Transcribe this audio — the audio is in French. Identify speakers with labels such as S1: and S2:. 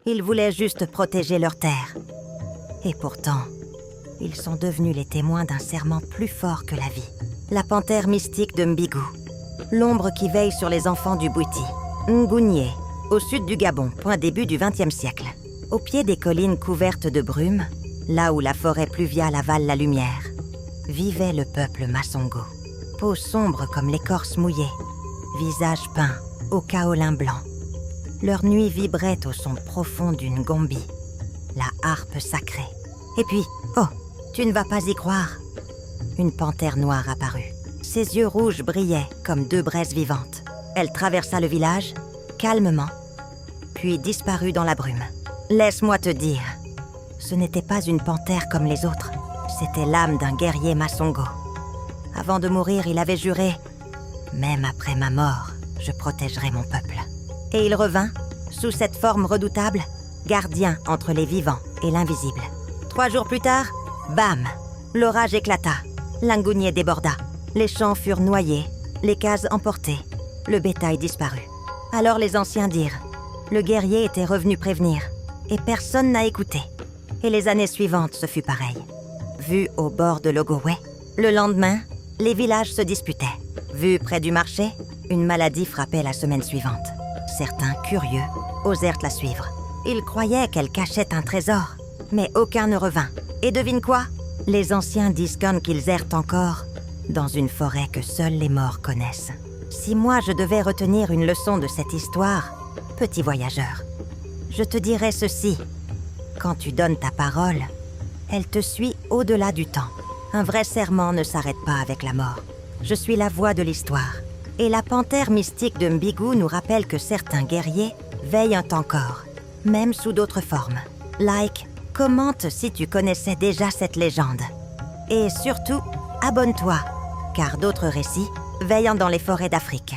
S1: Ils voulaient juste protéger leur terre. Et pourtant, ils sont devenus les témoins d'un serment plus fort que la vie. La panthère mystique de Mbigou, l'ombre qui veille sur les enfants du Bwiti. Ngounié, au sud du Gabon, point début du XXe siècle. Au pied des collines couvertes de brume, là où la forêt pluviale avale la lumière, vivait le peuple Masongo. Peau sombre comme l'écorce mouillée, visage peint au kaolin blanc. Leur nuit vibrait au son profond d'une gombi, la harpe sacrée. Et puis, oh, tu ne vas pas y croire. Une panthère noire apparut. Ses yeux rouges brillaient comme deux braises vivantes. Elle traversa le village, calmement, puis disparut dans la brume. Laisse-moi te dire, ce n'était pas une panthère comme les autres. C'était l'âme d'un guerrier Masongo. Avant de mourir, il avait juré « Même après ma mort, je protégerai mon peuple ». Et il revint, sous cette forme redoutable, gardien entre les vivants et l'invisible. 3 jours plus tard, bam! L'orage éclata, l'Ingounié déborda. Les champs furent noyés, les cases emportées, le bétail disparut. Alors les anciens dirent « Le guerrier était revenu prévenir, et personne n'a écouté. » Et les années suivantes, ce fut pareil. Vu au bord de l'Ogooué, le lendemain, les villages se disputaient. Vu près du marché, une maladie frappait la semaine suivante. Certains, curieux, osèrent la suivre. Ils croyaient qu'elle cachait un trésor, mais aucun ne revint. Et devine quoi? Les anciens disent qu'ils errent encore dans une forêt que seuls les morts connaissent. Si moi je devais retenir une leçon de cette histoire, petit voyageur, je te dirais ceci. Quand tu donnes ta parole, elle te suit au-delà du temps. Un vrai serment ne s'arrête pas avec la mort. Je suis la voix de l'histoire. Et la panthère mystique de Mbigou nous rappelle que certains guerriers veillent encore, même sous d'autres formes. Like, commente si tu connaissais déjà cette légende. Et surtout, abonne-toi, car d'autres récits veillent dans les forêts d'Afrique.